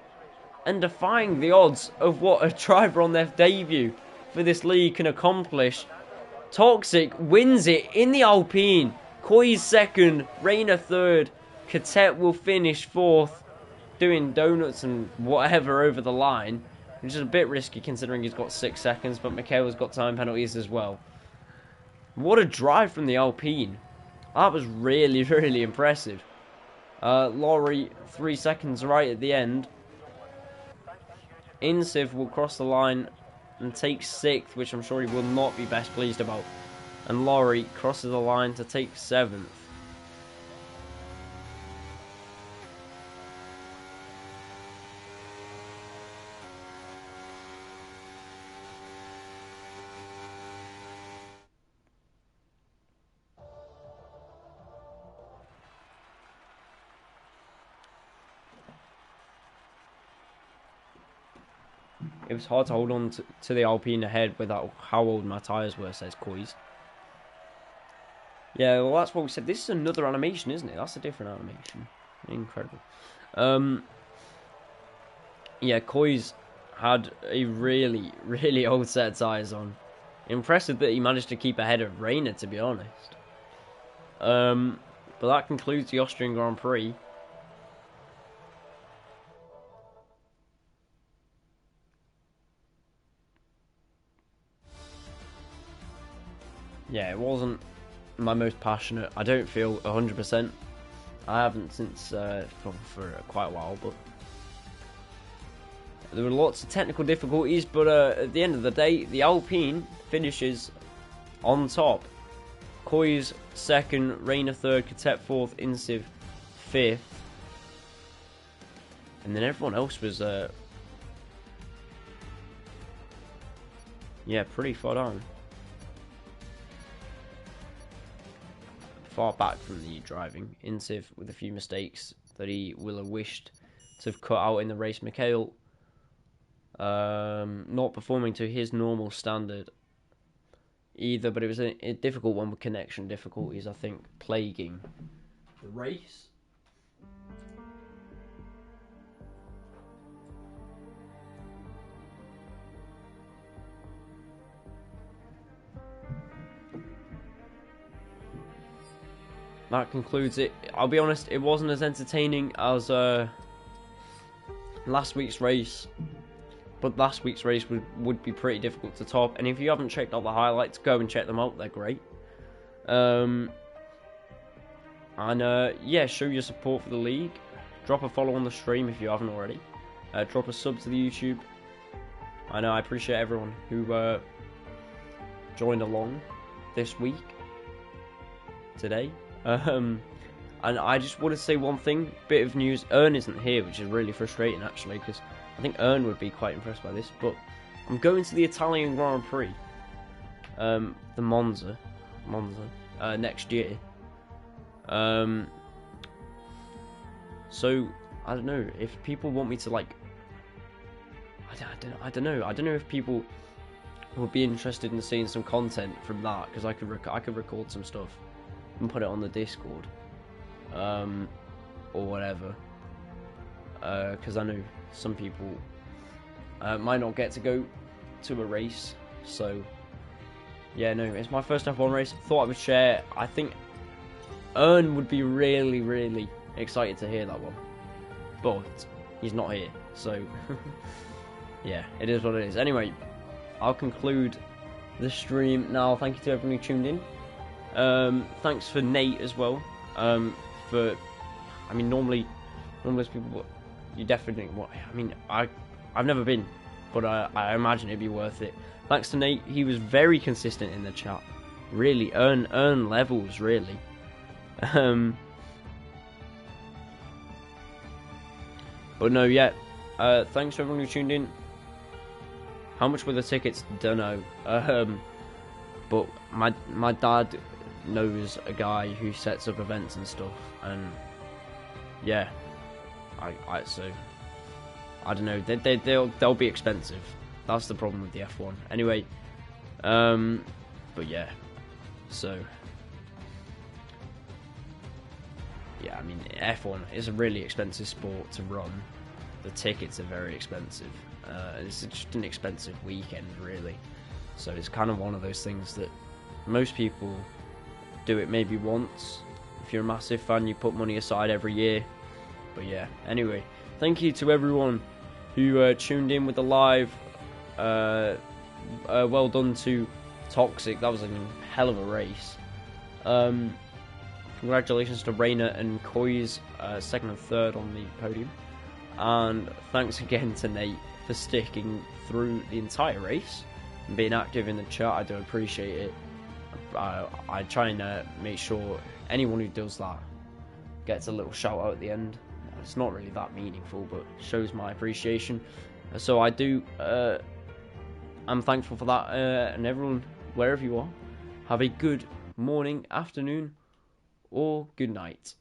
and defying the odds of what a driver on their debut for this league can accomplish. Toxic wins it in the Alpine. Coy's second, Reina third. Catet will finish fourth, doing donuts and whatever over the line, which is a bit risky considering he's got 6 seconds, but Michaela's got time penalties as well. What a drive from the Alpine. That was really, really impressive. Laurie, 3 seconds right at the end. Insiv will cross the line and take 6th, which I'm sure he will not be best pleased about. And Laurie crosses the line to take 7th. It was hard to hold on to the Alpine ahead without how old my tyres were, says Coys. Yeah, well, that's what we said. This is another animation, isn't it? That's a different animation. Incredible. Yeah, Coys had a really, really old set of tyres on. Impressive that he managed to keep ahead of Reina, to be honest. But that concludes the Austrian Grand Prix. Yeah, it wasn't my most passionate. I don't feel 100%. I haven't since for quite a while, but there were lots of technical difficulties. But at the end of the day, the Alpine finishes on top. Coys second, Reina third, Catet fourth, Insiv fifth, and then everyone else was yeah, pretty far down. Far back from the driving. Insiv with a few mistakes that he will have wished to have cut out in the race. Mikhail not performing to his normal standard either, but it was a difficult one with connection difficulties, I think, plaguing the race. that concludes it. I'll be honest, it wasn't as entertaining as last week's race, but last week's race would be pretty difficult to top. And if you haven't checked out the highlights, go and check them out. They're great. Yeah, show your support for the league. Drop a follow on the stream if you haven't already. Drop a sub to the YouTube. I appreciate everyone who joined along this week, today. And I just want to say one thing, bit of news. Ern isn't here, which is really frustrating actually, because I think Ern would be quite impressed by this. But I'm going to the Italian Grand Prix, the Monza, next year. So I don't know if people want me to, like, I don't know if people would be interested in seeing some content from that, because I could record some stuff and put it on the Discord, or whatever, because I know some people might not get to go to a race. So yeah, no, it's my first F1 race. Thought I would share. I think Ern would be really excited to hear that one, but he's not here, so yeah, it is what it is. Anyway, I'll conclude the stream now. Thank you to everyone who tuned in. Thanks for Nate as well. Normally those people, you definitely want. I've never been, but I imagine it'd be worth it. Thanks to Nate, he was very consistent in the chat. Really, earn levels, really. But no, yeah. Thanks to everyone who tuned in. How much were the tickets? Don't know. But my dad knows a guy who sets up events and stuff, and yeah, so I don't know. They'll be expensive. That's the problem with the F1. Anyway, but yeah, so yeah, F1 is a really expensive sport to run. The tickets are very expensive. It's just an expensive weekend, really. So it's kind of one of those things that most people do it maybe once. If you're a massive fan, you put money aside every year. But yeah, anyway, thank you to everyone who tuned in with the live. Well done to Toxic. That was a hell of a race. Congratulations to Rayner and Coy's second and third on the podium. And thanks again to Nate for sticking through the entire race and being active in the chat. I do appreciate it. I try and make sure anyone who does that gets a little shout out at the end. It's not really that meaningful, but shows my appreciation. So I do. I'm thankful for that. And everyone, wherever you are, have a good morning, afternoon, or good night.